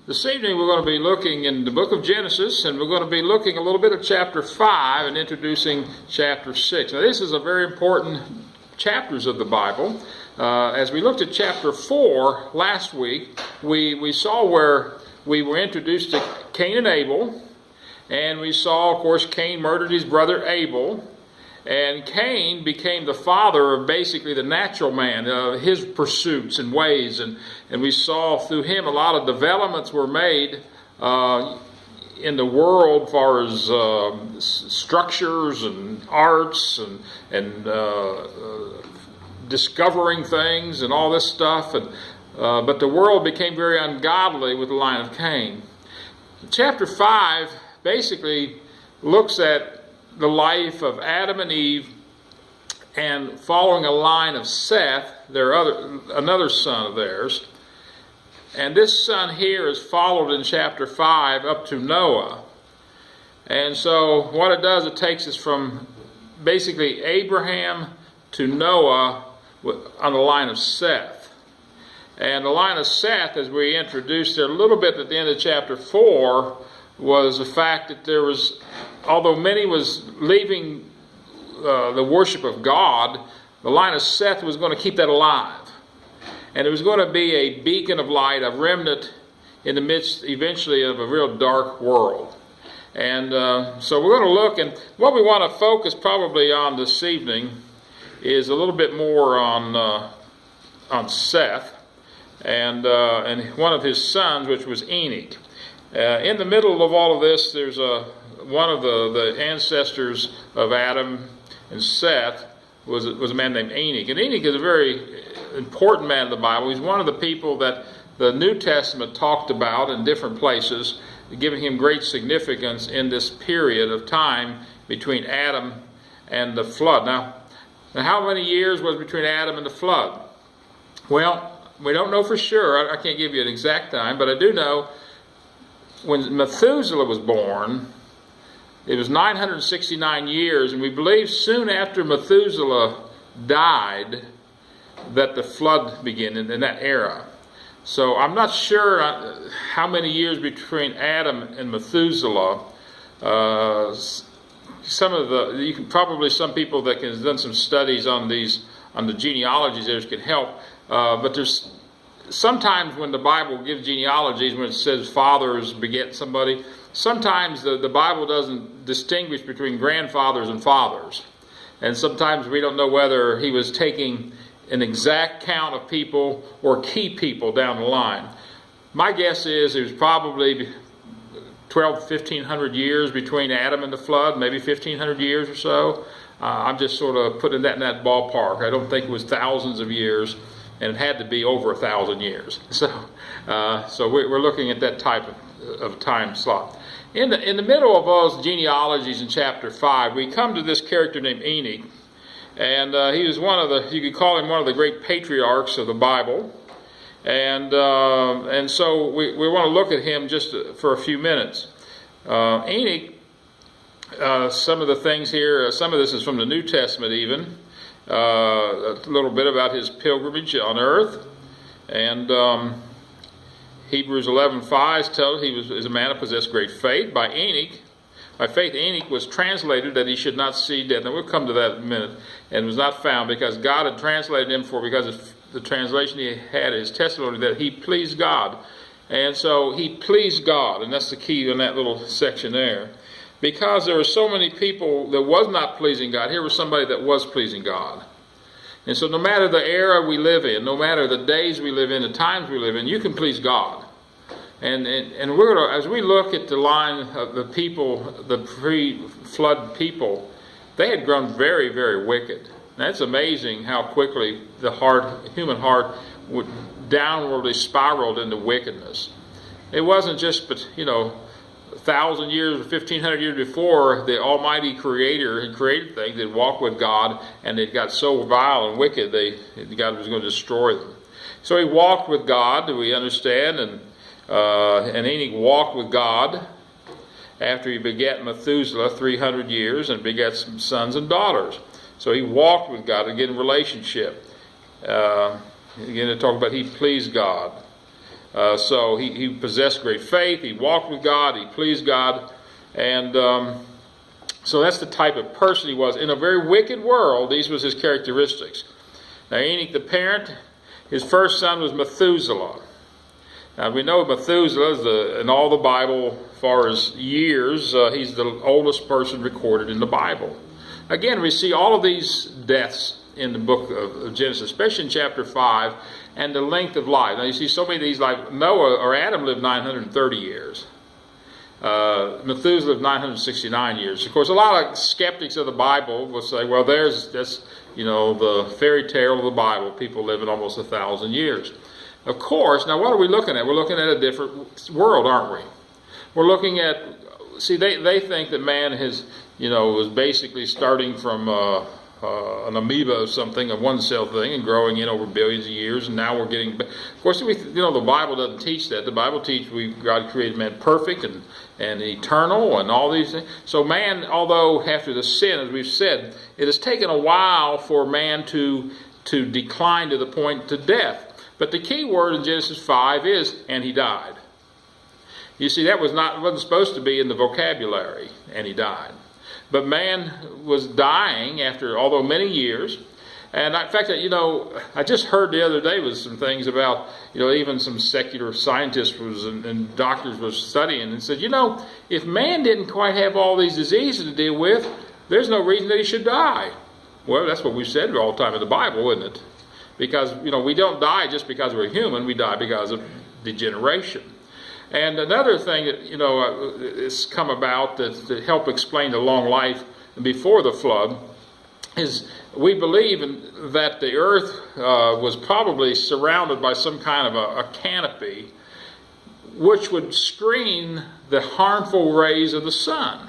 This evening we're going to be looking in the book of Genesis, and we're going to be looking a little bit of chapter 5 and introducing chapter 6. Now this is a very important chapters of the Bible. As we looked at chapter 4 last week, we saw where we were introduced to Cain and Abel, and we saw, of course, Cain murdered his brother Abel. And Cain became the father of basically the natural man, his pursuits and ways. And we saw through him a lot of developments were made in the world as far as structures and arts and discovering things and all this stuff. But the world became very ungodly with the line of Cain. Chapter 5 basically looks at the life of Adam and Eve, and following a line of Seth, another son of theirs. And this son here is followed in chapter 5 up to Noah. And so what it does, it takes us from basically Abraham to Noah on the line of Seth. And the line of Seth, as we introduced there a little bit at the end of chapter 4, was the fact that there was, although many was leaving the worship of God, the line of Seth was going to keep that alive. And it was going to be a beacon of light, a remnant in the midst, eventually, of a real dark world. And so we're going to look, and what we want to focus probably on this evening is a little bit more on Seth and one of his sons, which was Enoch. In the middle of all of this, there's one of the ancestors of Adam and Seth was a man named Enoch. And Enoch is a very important man in the Bible. He's one of the people that the New Testament talked about in different places, giving him great significance in this period of time between Adam and the flood. Now how many years was between Adam and the flood? Well, we don't know for sure. I can't give you an exact time, but I do know when Methuselah was born, it was 969 years, and we believe soon after Methuselah died that the flood began in that era. So I'm not sure how many years between Adam and Methuselah. Some people that have done some studies on the genealogies there can help, but there's sometimes when the Bible gives genealogies, when it says fathers beget somebody, sometimes the Bible doesn't distinguish between grandfathers and fathers. And sometimes we don't know whether he was taking an exact count of people or key people down the line. My guess is it was probably 1,500 years between Adam and the flood, maybe 1,500 years or so. I'm just sort of putting that in that ballpark. I don't think it was thousands of years. And it had to be over 1,000 years. So we're looking at that type of time slot. In the middle of those genealogies in chapter 5, we come to this character named Enoch. And he was you could call him one of the great patriarchs of the Bible. And so we want to look at him just for a few minutes. Enoch, some of the things here, some of this is from the New Testament even. A little bit about his pilgrimage on earth, and Hebrews 11:5 tells he was a man that possessed great faith. By faith Enoch was translated that he should not see death. And we'll come to that in a minute. And was not found because God had translated him because of the translation he had, his testimony that he pleased God. And so he pleased God, and that's the key in that little section there. Because there were so many people that was not pleasing God, here was somebody that was pleasing God. And so no matter the era we live in, no matter the days we live in, the times we live in, you can please God. And we're going to, as we look at the line of the people, the pre-flood people, they had grown very, very wicked. And that's amazing how quickly the human heart would downwardly spiraled into wickedness. It wasn't just, 1,000 years or 1,500 years before, the Almighty Creator had created things. They'd walk with God, and they got so vile and wicked, God was going to destroy them. So he walked with God, we understand, and Enoch walked with God after he begat Methuselah 300 years and begat some sons and daughters. So he walked with God, again, relationship. Again, to talk about he pleased God. So he possessed great faith. He walked with God. He pleased God. And so that's the type of person he was. In a very wicked world, these was his characteristics. Now Enoch, the parent, his first son was Methuselah. Now we know Methuselah is in all the Bible, as far as years, he's the oldest person recorded in the Bible. Again, we see all of these deaths in the book of Genesis, especially in chapter 5, and the length of life. Now you see so many of these, like Noah or Adam lived 930 years. Methuselah lived 969 years. Of course, a lot of skeptics of the Bible will say, well, that's the fairy tale of the Bible, people living almost 1,000 years. Of course, now what are we looking at? We're looking at a different world, aren't we? We're looking at, see, they think that man was basically starting from an amoeba or something, a one-cell thing, and growing in over billions of years, and now we're getting... Of course, the Bible doesn't teach that. The Bible teaches God created man perfect and eternal and all these things. So man, although after the sin, as we've said, it has taken a while for man to decline to the point to death. But the key word in Genesis 5 is, and he died. You see, that wasn't supposed to be in the vocabulary, and he died. But man was dying after, although many years. And in fact, I just heard the other day was some things about, even some secular scientists and doctors was studying and said, if man didn't quite have all these diseases to deal with, there's no reason that he should die. Well, that's what we've said all the time in the Bible, isn't it? Because, we don't die just because we're human. We die because of degeneration. And another thing that, has come about to help explain the long life before the flood is we believe that the earth was probably surrounded by some kind of a canopy which would screen the harmful rays of the sun,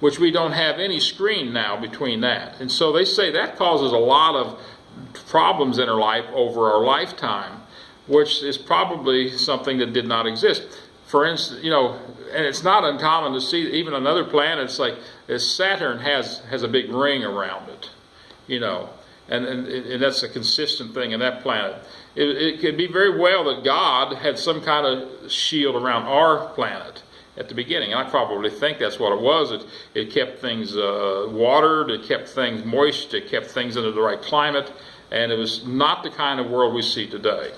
which we don't have any screen now between that. And so they say that causes a lot of problems in our life over our lifetime, which is probably something that did not exist. For instance, and it's not uncommon to see even on other planets, like Saturn has a big ring around it, and that's a consistent thing in that planet. It could be very well that God had some kind of shield around our planet at the beginning. And I probably think that's what it was. It kept things watered, it kept things moist, it kept things under the right climate, and it was not the kind of world we see today.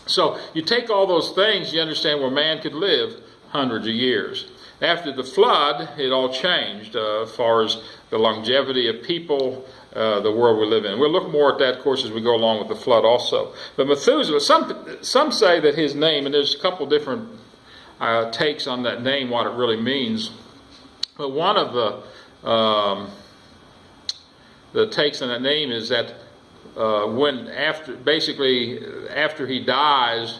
So you take all those things, you understand where man could live hundreds of years. After the flood, it all changed as far as the longevity of people, the world we live in. We'll look more at that, of course, as we go along with the flood also. But Methuselah, some say that his name, and there's a couple different takes on that name, what it really means. But one of the takes on that name is that after he dies,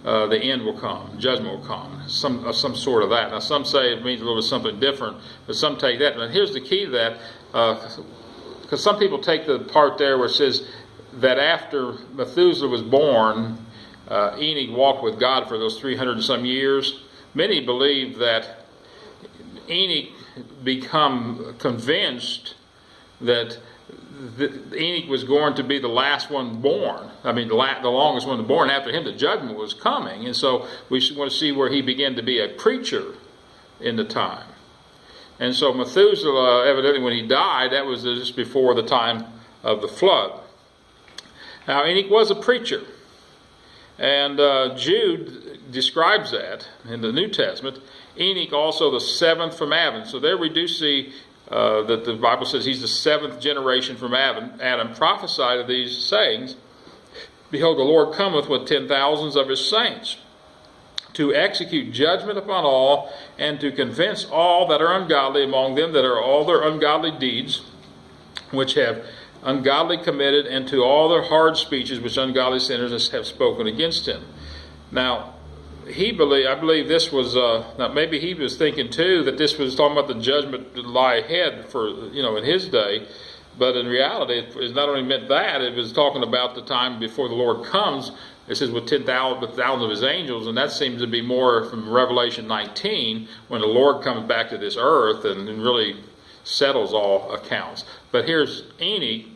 the end will come, judgment will come, some sort of that. Now some say it means a little bit something different, but some take that. But here's the key to that, because some people take the part there where it says that after Methuselah was born, Enoch walked with God for those 300 and some years. Many believe that Enoch become convinced that Enoch was going to be the last one born. I mean, the longest one born. After him, the judgment was coming. And so we want to see where he began to be a preacher in the time. And so Methuselah, evidently when he died, that was just before the time of the flood. Now, Enoch was a preacher. And Jude describes that in the New Testament. Enoch also the seventh from Adam. So there we do see that the Bible says he's the seventh generation from Adam prophesied of these sayings. Behold, the Lord cometh with 10,000s of his saints to execute judgment upon all and to convince all that are ungodly among them that are all their ungodly deeds which have ungodly committed, and to all their hard speeches which ungodly sinners have spoken against him. Now, I believe this was, now maybe he was thinking too that this was talking about the judgment that lie ahead for, in his day, but in reality it not only meant that, it was talking about the time before the Lord comes. It says with 10,000 of his angels, and that seems to be more from Revelation 19, when the Lord comes back to this earth and really settles all accounts. But here's Enoch,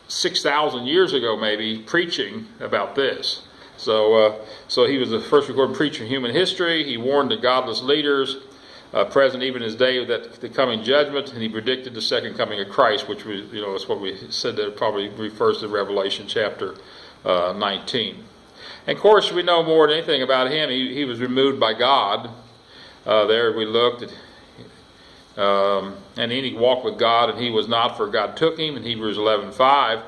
6,000 years ago maybe, preaching about this. So he was the first recorded preacher in human history. He warned the godless leaders present even in his day of the coming judgment, and he predicted the second coming of Christ, which is what we said that probably refers to Revelation chapter 19. And of course, we know more than anything about him. He was removed by God. There we looked at, and Enoch walked with God, and he was not, for God took him. In Hebrews 11:5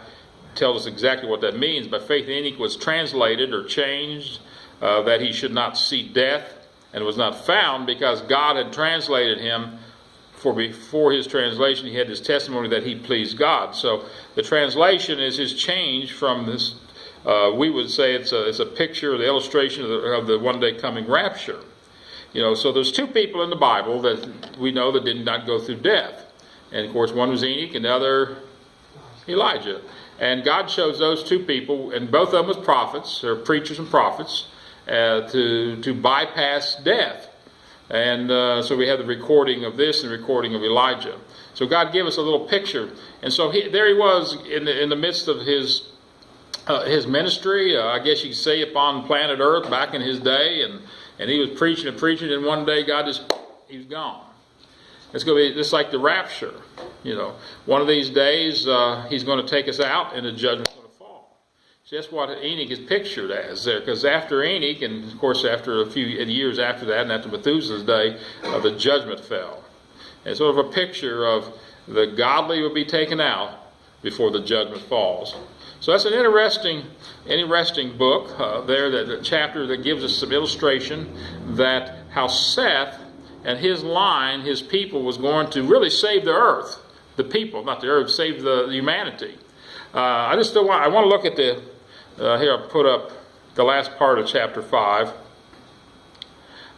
tells us exactly what that means. By faith, Enoch was translated or changed, that he should not see death, and was not found, because God had translated him. For before his translation, he had his testimony that he pleased God. So the translation is his change from this. We would say it's a picture, the illustration of the one day coming rapture. So there's two people in the Bible that we know that did not go through death. And of course, one was Enoch and the other Elijah. And God chose those two people, and both of them was prophets, or preachers and prophets, to bypass death. And so we have the recording of this and the recording of Elijah. So God gave us a little picture. And so there he was in the midst of his ministry, I guess you could say, upon planet Earth back in his day, and he was preaching and preaching, and one day he was gone. It's going to be just like the rapture. One of these days he's going to take us out, and the judgment's going to fall. So that's what Enoch is pictured as there, because after Enoch, and of course after a few years after that, and after Methuselah's day, the judgment fell. And sort of a picture of the godly will be taken out before the judgment falls. So that's an interesting book there, the chapter that gives us some illustration that how Seth and his line, his people, was going to really save the earth. The people, not the earth, save the humanity. I want to look at here I'll put up the last part of chapter 5.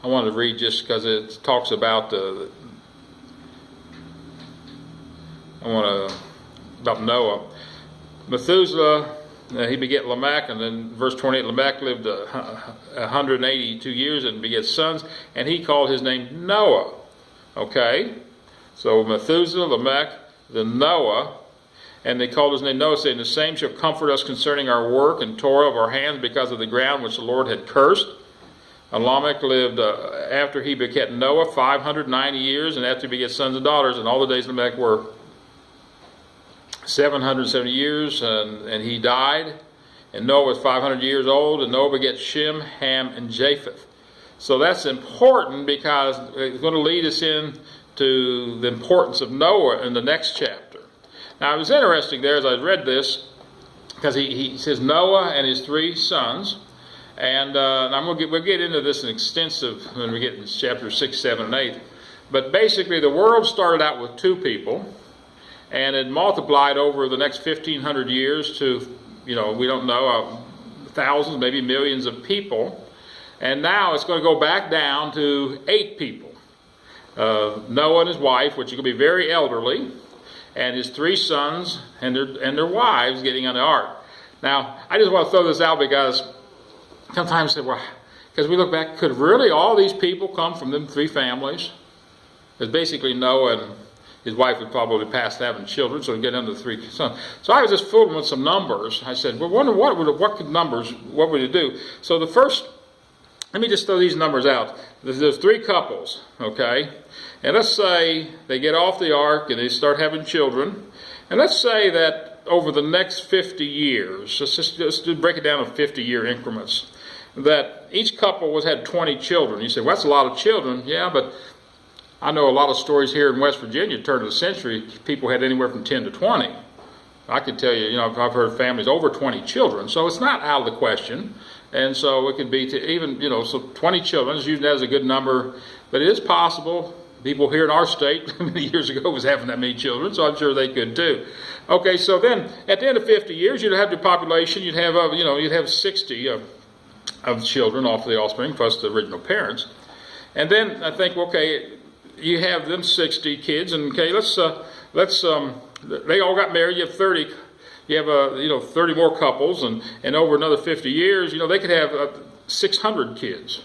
I want to read just because it talks about about Noah. Methuselah, he begat Lamech, and then verse 28, Lamech lived 182 years and begat sons, and he called his name Noah. Okay? So Methuselah, Lamech, then Noah, and they called his name Noah, saying, the same shall comfort us concerning our work and toil of our hands because of the ground which the Lord had cursed. And Lamech lived, after he begat Noah, 590 years, and after he begat sons and daughters, and all the days of Lamech were 770 years, and he died. And Noah was 500 years old, and Noah begat Shem, Ham, and Japheth. So that's important because it's going to lead us into the importance of Noah in the next chapter. Now, it was interesting there as I read this, because he says Noah and his three sons, and we'll get into this in extensive when we get in chapter 6, 7, and 8. But basically, the world started out with two people, and it multiplied over the next 1,500 years to, we don't know, thousands, maybe millions of people. And now it's going to go back down to 8 people. Noah and his wife, which are going to be very elderly, and his 3 sons and their wives getting on the ark. Now, I just want to throw this out because sometimes because we look back, could really all these people come from them 3 families? Because basically Noah and his wife would probably past having children, so he'd get into 3 sons. So I was just fooling with some numbers. I said, well, wonder what would it do? So the first, let me just throw these numbers out. There's 3 couples, okay? And let's say they get off the ark and they start having children. And let's say that over the next 50 years, let's break it down in 50-year increments, that each couple had 20 children. You say, well, that's a lot of children. Yeah, but I know a lot of stories here in West Virginia, turn of the century, people had anywhere from 10 to 20. I could tell you, I've heard families over 20 children, so it's not out of the question. And so it could be to even, so 20 children, using that as a good number, but it is possible. People here in our state many years ago was having that many children, so I'm sure they could too. Okay, so then at the end of 50 years, you'd have the population, you'd have 60 of children off the offspring, plus the original parents. And then I think, okay, you have them 60 kids, and okay, they all got married. You have 30. You have 30 more couples, and over another 50 years, they could have 600 kids.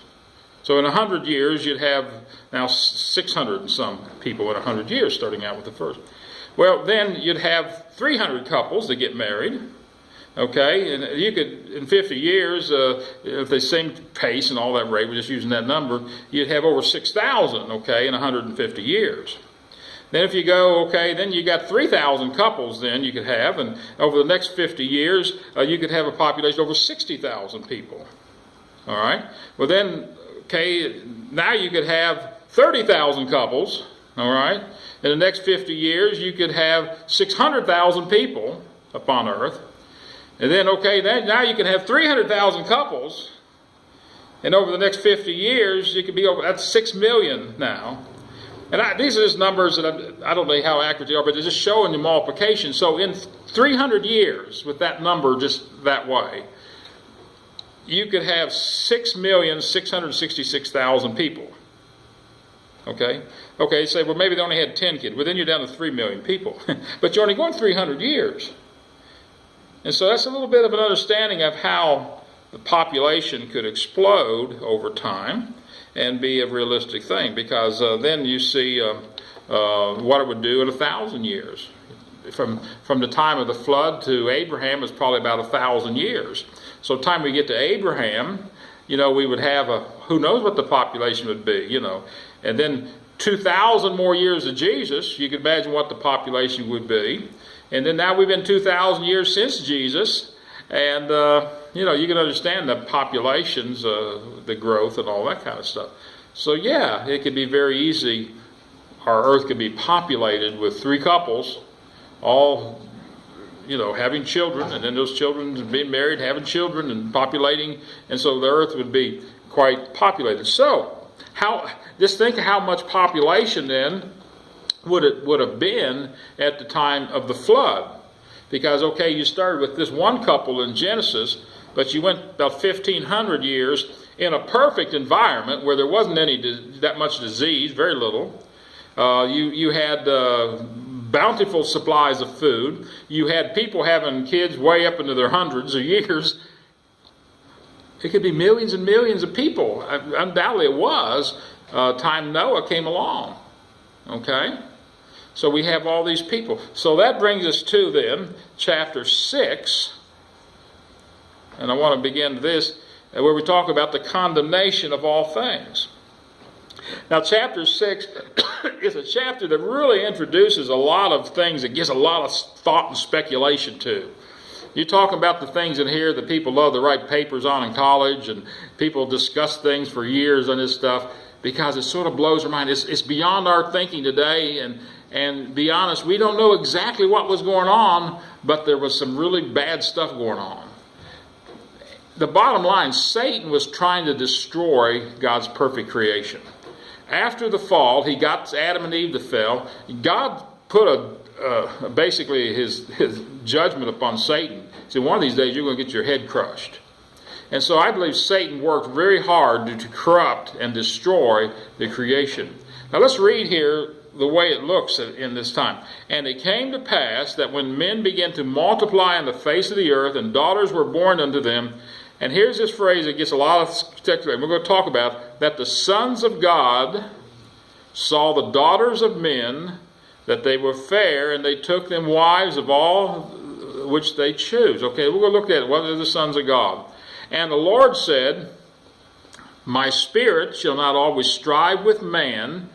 So in 100 years, you'd have now 600 and some people in 100 years, starting out with the first. Well, then you'd have 300 couples that get married. Okay, and you could, in 50 years, if the same pace and all that rate, we're just using that number, you'd have over 6,000, okay, in 150 years. Then if you go, okay, then you got 3,000 couples then you could have, and over the next 50 years, you could have a population of over 60,000 people. All right? Well then, okay, now you could have 30,000 couples, all right? In the next 50 years, you could have 600,000 people upon earth. And then, okay, now you can have 300,000 couples, and over the next 50 years, you could be over, that's 6 million now. And these are just numbers that I don't know how accurate they are, but they're just showing the multiplication. So in 300 years, with that number just that way, you could have 6,666,000 people. Okay? Okay, you say, well, maybe they only had 10 kids. Well, then you're down to 3 million people. But you're only going 300 years. And so that's a little bit of an understanding of how the population could explode over time and be a realistic thing, because then you see what it would do in 1,000 years. From the time of the flood to Abraham is probably about 1,000 years. So the time we get to Abraham, we would have who knows what the population would be, And then 2,000 more years of Jesus, you can imagine what the population would be. And then now we've been 2,000 years since Jesus, and you can understand the populations, the growth and all that kind of stuff. So yeah, it could be very easy. Our earth could be populated with 3 couples, all, having children, and then those children being married, having children, and populating, and so the earth would be quite populated. So just think of how much population then would have been at the time of the flood. Because, okay, you started with this one couple in Genesis, but you went about 1,500 years in a perfect environment where there wasn't that much disease, very little. You had bountiful supplies of food. You had people having kids way up into their hundreds of years. It could be millions and millions of people. Undoubtedly it was. Time Noah came along. Okay? So we have all these people. So that brings us to then chapter 6. And I want to begin this where we talk about the condemnation of all things. Now chapter 6 is a chapter that really introduces a lot of things that gives a lot of thought and speculation to. You talk about the things in here that people love to write papers on in college, and people discuss things for years on this stuff because it sort of blows their mind. It's beyond our thinking today, and be honest, we don't know exactly what was going on, but there was some really bad stuff going on. The bottom line, Satan was trying to destroy God's perfect creation. After the fall, he got Adam and Eve to fail. God put basically his judgment upon Satan. He said, one of these days you're going to get your head crushed. And so I believe Satan worked very hard to corrupt and destroy the creation. Now let's read here the way it looks in this time. And it came to pass that when men began to multiply on the face of the earth, and daughters were born unto them, and here's this phrase that gets a lot of speculation. We're going to talk about that the sons of God saw the daughters of men, that they were fair, and they took them wives of all which they choose. Okay, we're going to look at it. What are the sons of God? And the Lord said, my spirit shall not always strive with man,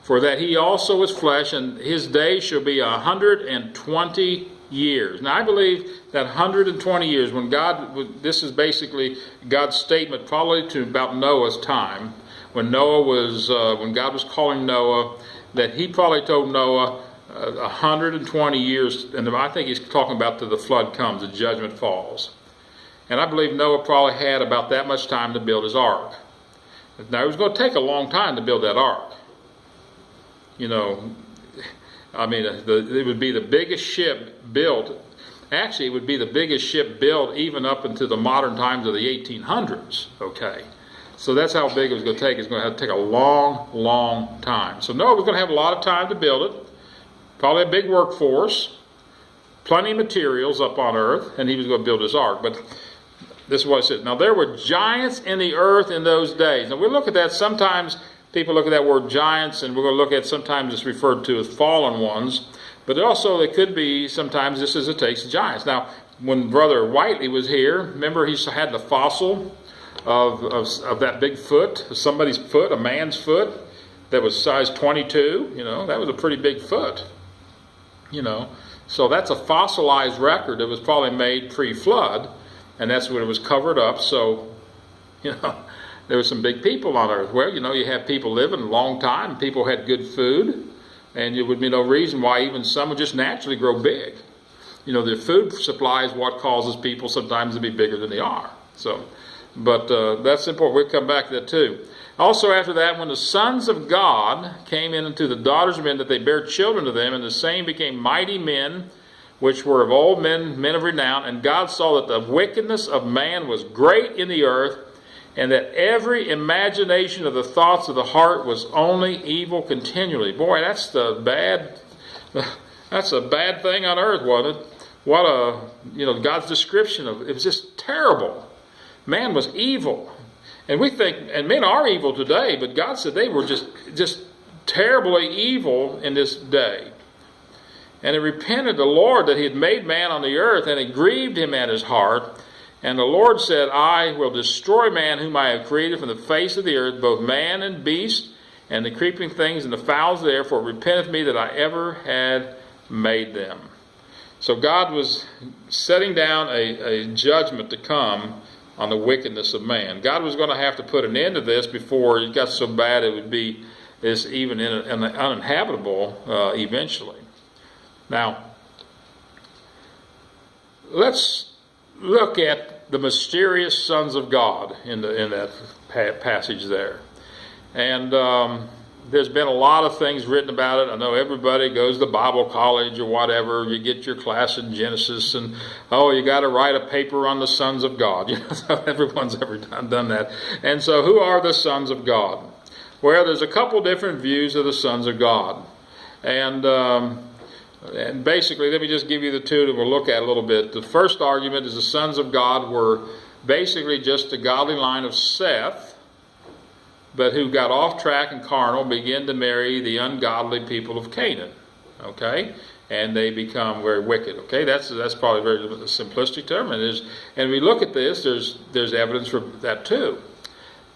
for that he also is flesh, and his days shall be 120 years. Now I believe that 120 years, when God, this is basically God's statement probably to about Noah's time, when God was calling Noah, that he probably told Noah 120 years, and I think he's talking about till the flood comes, the judgment falls. And I believe Noah probably had about that much time to build his ark. Now it was going to take a long time to build that ark. It would be the biggest ship built. Actually, it would be the biggest ship built even up into the modern times of the 1800s. Okay, so that's how big it was going to take. It's going to have to take a long, long time. So Noah was going to have a lot of time to build it. Probably a big workforce, plenty of materials up on earth, and he was going to build his ark. But this is what it says. Now there were giants in the earth in those days. Now we look at that sometimes. People look at that word giants, and we're going to look at sometimes it's referred to as fallen ones. But also it could be sometimes this is it takes giants. Now, when Brother Whiteley was here, remember he had the fossil of that big foot, somebody's foot, a man's foot, that was size 22. That was a pretty big foot. So that's a fossilized record that was probably made pre-flood, and that's when it was covered up. So, there were some big people on earth. Well, you have people living a long time, people had good food, and there would be no reason why even some would just naturally grow big. The food supply is what causes people sometimes to be bigger than they are. So, but that's important. We'll come back to that too. Also after that, when the sons of God came in unto the daughters of men, that they bare children to them, and the same became mighty men, which were of old men, men of renown. And God saw that the wickedness of man was great in the earth, and that every imagination of the thoughts of the heart was only evil continually. Boy, that's a bad thing on earth, wasn't it? What God's description of it was just terrible. Man was evil. And we think, and men are evil today, but God said they were just terribly evil in this day. And he repented the Lord that he had made man on the earth, and it grieved him at his heart. And the Lord said, I will destroy man whom I have created from the face of the earth, both man and beast, and the creeping things and the fowls of the air, for it repenteth me that I ever had made them. So God was setting down a judgment to come on the wickedness of man. God was going to have to put an end to this before it got so bad it would be even uninhabitable eventually. Now, let's look at the mysterious sons of God in that passage there. And there's been a lot of things written about it. I know everybody goes to Bible college or whatever. You get your class in Genesis, and you got to write a paper on the sons of God. Everyone's ever done that. And so, who are the sons of God? Well, there's a couple different views of the sons of God, and basically, let me just give you the two that we'll look at a little bit. The first argument is the sons of God were basically just the godly line of Seth, but who got off track and carnal, begin to marry the ungodly people of Canaan. Okay? And they become very wicked. Okay? That's probably a very simplistic term. And we look at this, there's evidence for that too.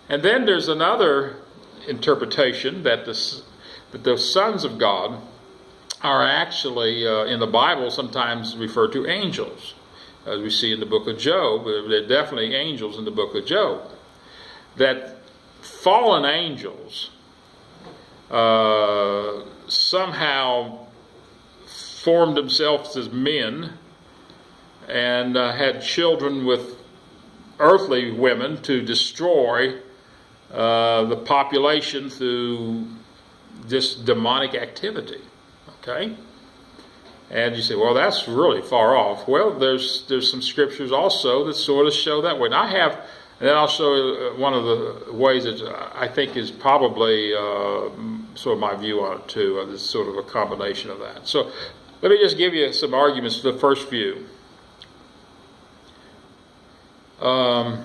And then there's another interpretation that the sons of God are actually, in the Bible, sometimes referred to angels. As we see in the book of Job, they're definitely angels in the book of Job. That fallen angels somehow formed themselves as men and had children with earthly women to destroy the population through this demonic activity. Okay? And you say, well, that's really far off. Well, there's some scriptures also that sort of show that way. And then I'll show you one of the ways that I think is probably sort of my view on it too. It's sort of a combination of that. So let me just give you some arguments for the first view. One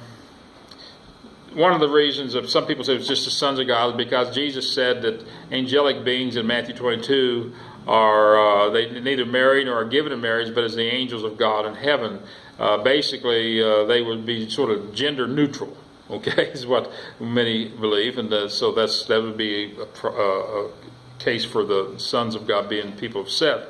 of the reasons of some people say it's just the sons of God is because Jesus said that angelic beings in Matthew 22 are they neither marry nor are given in marriage, but as the angels of God in heaven. Basically, they would be sort of gender neutral. Okay, is what many believe, and so that would be a case for the sons of God being people of Seth.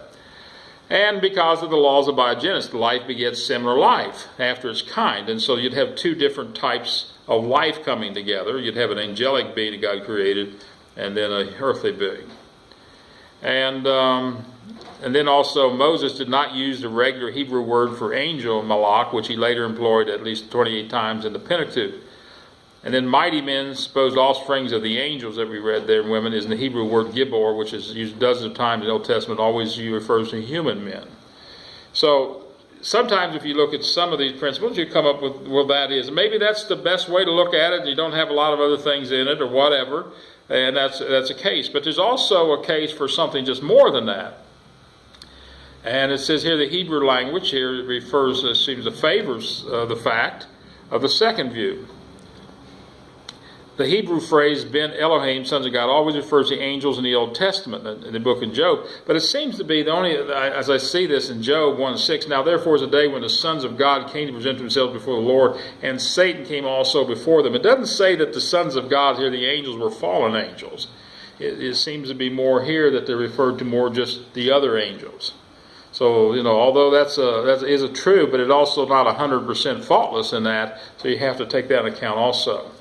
And because of the laws of biogenesis, life begets similar life after its kind, and so you'd have two different types of life coming together. You'd have an angelic being that God created, and then an earthly being. And then also Moses did not use the regular Hebrew word for angel, malach, which he later employed at least 28 times in the Pentateuch. And then mighty men, supposed offsprings of the angels that we read there in women, is in the Hebrew word gibor, which is used dozens of times in the Old Testament, always refers to human men. So sometimes if you look at some of these principles, you come up with, well, that is. Maybe that's the best way to look at it. You don't have a lot of other things in it or whatever, and that's a case. But there's also a case for something just more than that. And it says here the Hebrew language here refers, favors the fact of the second view. The Hebrew phrase, Ben Elohim, sons of God, always refers to angels in the Old Testament, in the book of Job. But it seems to be the only, as I see this in Job 1:6, now therefore is a day when the sons of God came to present themselves before the Lord, and Satan came also before them. It doesn't say that the sons of God here, the angels, were fallen angels. It seems to be more here that they're referred to more just the other angels. So, although that is true, but it's also not 100% faultless in that, so you have to take that into account also.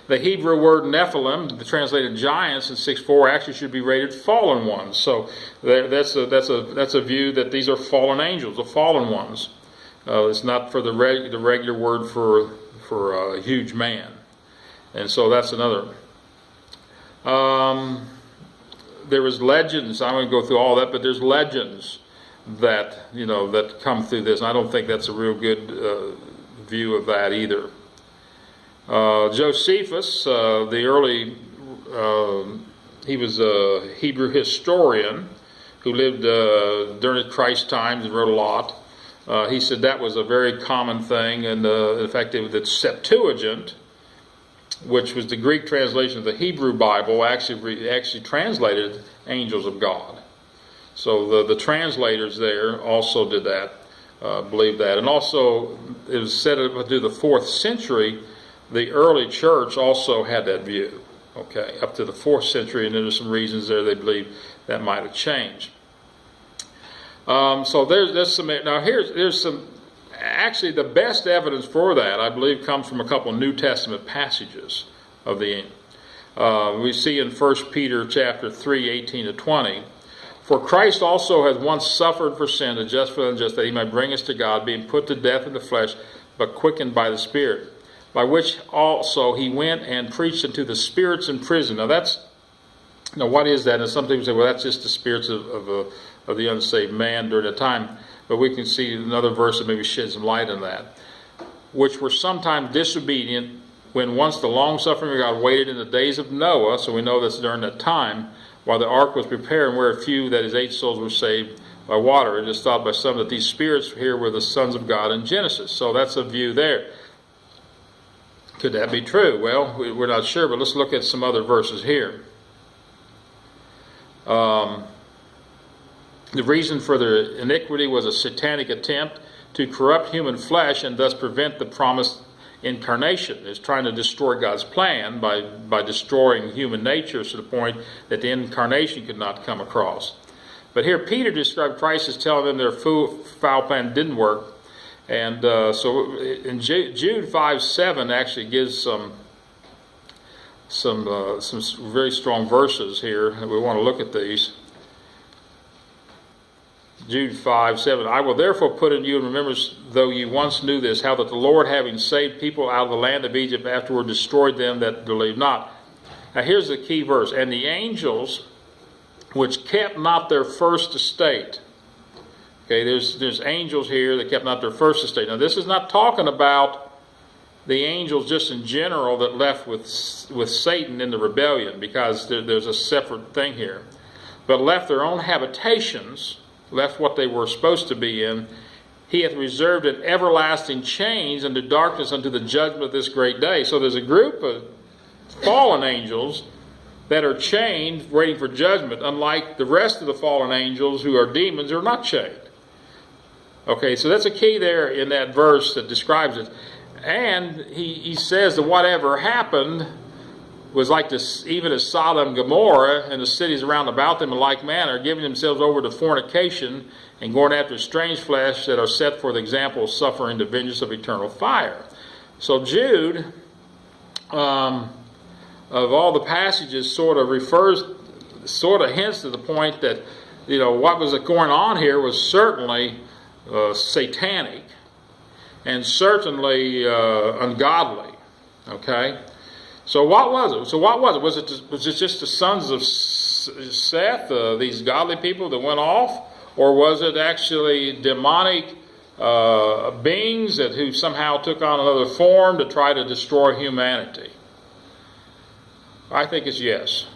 The Hebrew word Nephilim, the translated giants in 6:4, actually should be rated fallen ones. So that's a view that these are fallen angels, the fallen ones. It's not for the regular word for a huge man, and so that's another. There was legends. I'm going to go through all that, but there's legends that that come through this. And I don't think that's a real good view of that either. Josephus, he was a Hebrew historian who lived during Christ's times and wrote a lot. He said that was a very common thing, and in fact, the Septuagint, which was the Greek translation of the Hebrew Bible, actually translated angels of God. So the translators there also did that, believed that. And also, it was said through the 4th century, the early church also had that view. Okay, up to the 4th century, and there's some reasons there they believe that might have changed. So there's some. Now there's some. Actually, the best evidence for that, I believe, comes from a couple of New Testament passages of the. We see in 1 Peter chapter 3:18-20. For Christ also has once suffered for sin, the just for the unjust, that he might bring us to God, being put to death in the flesh, but quickened by the Spirit, by which also he went and preached unto the spirits in prison. Now what is that? And some people say, well, that's just the spirits of the unsaved man during the time. But we can see another verse that maybe sheds some light on that. Which were sometimes disobedient, when once the long-suffering of God waited in the days of Noah, so we know that's during that time, while the ark was prepared, and where a few, that is 8 souls, were saved by water. It is thought by some that these spirits here were the sons of God in Genesis. So that's a view there. Could that be true? Well, we're not sure, but let's look at some other verses here. The reason for the iniquity was a satanic attempt to corrupt human flesh and thus prevent the promised incarnation. It's trying to destroy God's plan by destroying human nature to the point that the incarnation could not come across. But here Peter described Christ as telling them their foul plan didn't work. And so in Jude 5:7 actually gives some very strong verses here, and we want to look at these. Jude 5:7, I will therefore put in you in remembrance, though you once knew this, how that the Lord, having saved people out of the land of Egypt, afterward destroyed them that believed not. Now here's the key verse. And the angels which kept not their first estate. Okay, there's angels here that kept not their first estate. Now this is not talking about the angels just in general that left with Satan in the rebellion, because there's a separate thing here. But left their own habitations, left what they were supposed to be in. He hath reserved an everlasting chains unto darkness unto the judgment of this great day. So there's a group of fallen angels that are chained, waiting for judgment, unlike the rest of the fallen angels who are demons who are not chained. Okay, so that's a key there in that verse that describes it. And he says that whatever happened was like this, even as Sodom and Gomorrah and the cities around about them in like manner, giving themselves over to fornication and going after strange flesh that are set for the example of suffering the vengeance of eternal fire. So Jude, of all the passages, sort of hints to the point that, what was going on here was certainly satanic and certainly ungodly. Okay? So what was it? Was it just the sons of Seth, these godly people that went off? Or was it actually demonic beings who somehow took on another form to try to destroy humanity? I think it's yes.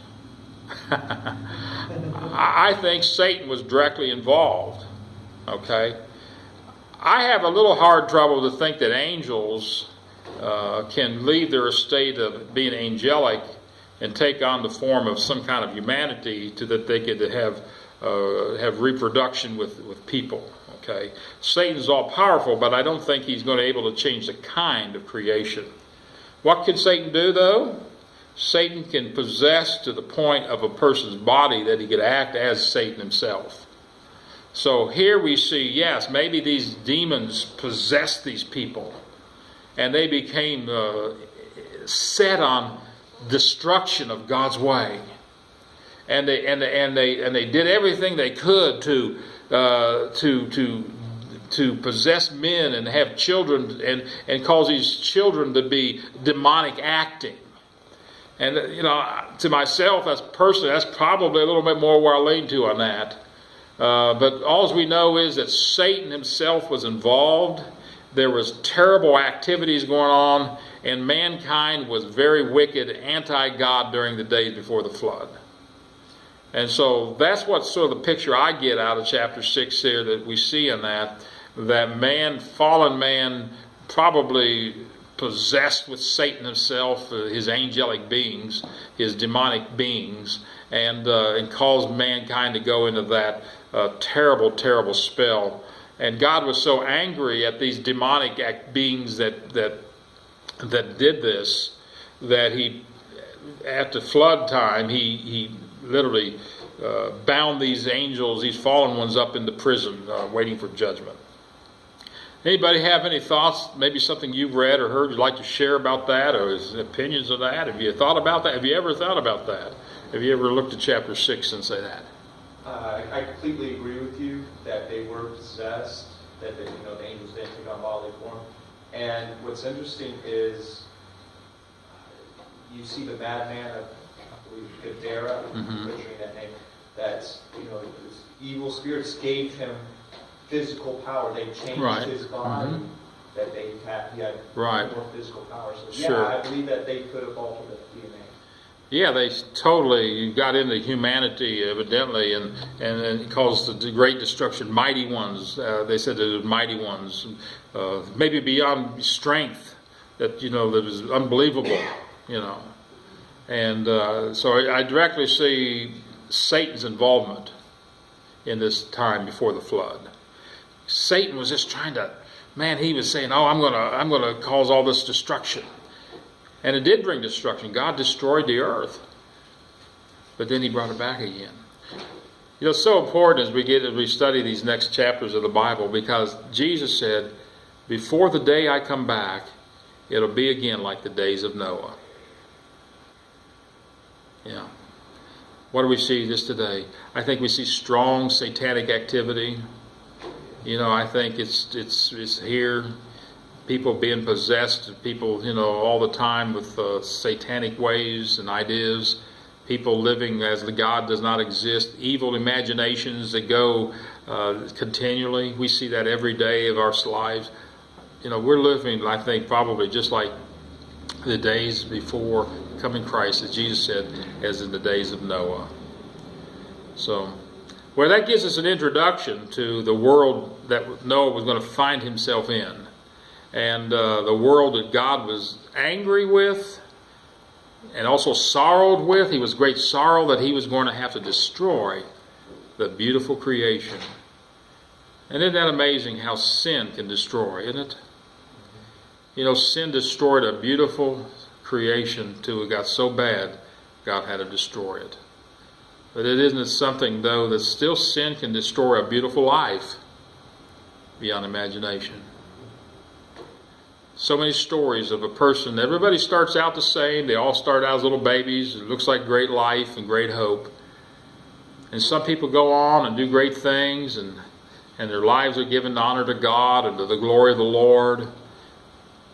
I think Satan was directly involved. Okay? I have a little hard trouble to think that angels can leave their estate of being angelic and take on the form of some kind of humanity, so that they could have reproduction with people. Okay, Satan's all powerful, but I don't think he's going to be able to change the kind of creation. What can Satan do, though? Satan can possess to the point of a person's body that he could act as Satan himself. So here we see, yes, maybe these demons possessed these people, and they became set on destruction of God's way, and they did everything they could to possess men and have children, and cause these children to be demonic acting. And to myself, that's probably a little bit more where I lean to on that. But all we know is that Satan himself was involved. There was terrible activities going on, and mankind was very wicked, anti-God during the days before the flood. And so that's what sort of the picture I get out of chapter 6 here, that we see in that man, fallen man, probably possessed with Satan himself, his angelic beings, his demonic beings, and caused mankind to go into that terrible, terrible spell. And God was so angry at these demonic beings that did this, that he, at the flood time, he literally bound these angels, these fallen ones, up into prison, waiting for judgment. Anybody have any thoughts, maybe something you've read or heard you'd like to share about that, or opinions of that? Have you thought about that? Have you ever thought about that? Have you ever looked at chapter 6 and say that? I completely agree with you that they were possessed, that the angels didn't take on bodily form. And what's interesting is you see the madman of, I believe, Gadara, butchering that name, that this evil spirits gave him physical power. They changed his body, that he had more physical power. So I believe that they could have altered the DNA. Yeah, they totally got into humanity, evidently, and it caused the great destruction. Mighty ones, they said that it was mighty ones, maybe beyond strength, that that was unbelievable, And so I directly see Satan's involvement in this time before the flood. Satan was just trying to, he was saying, I'm gonna cause all this destruction. And it did bring destruction. God destroyed the earth. But then he brought it back again. It's so important as we study these next chapters of the Bible, because Jesus said, before the day I come back, it'll be again like the days of Noah. Yeah. What do we see this today? I think we see strong satanic activity. I think it's here. People being possessed, people, all the time with satanic ways and ideas. People living as the God does not exist. Evil imaginations that go continually. We see that every day of our lives. We're living, I think, probably just like the days before coming Christ, as Jesus said, as in the days of Noah. So, well, that gives us an introduction to the world that Noah was going to find himself in. And the world that God was angry with and also sorrowed with. He was great sorrow that he was going to have to destroy the beautiful creation. And isn't that amazing how sin can destroy, isn't it? Sin destroyed a beautiful creation till it got so bad God had to destroy it. But it isn't something, though, that still sin can destroy a beautiful life beyond imagination. So many stories of a person. Everybody starts out the same. They all start out as little babies. It looks like great life and great hope. And some people go on and do great things, and their lives are given honor to God and to the glory of the Lord,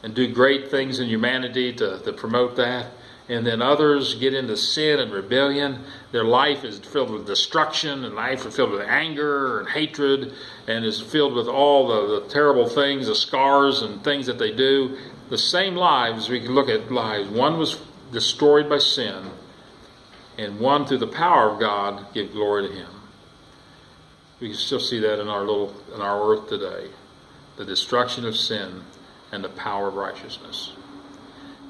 and do great things in humanity to promote that. And then others get into sin and rebellion. Their life is filled with destruction, and life is filled with anger and hatred, and is filled with all the terrible things, the scars and things that they do. The same lives, we can look at lives. One was destroyed by sin, and one, through the power of God, give glory to Him. We can still see that in our earth today. The destruction of sin and the power of righteousness.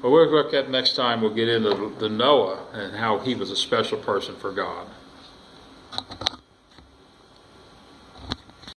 But we'll look at next time, we'll get into the Noah and how he was a special person for God.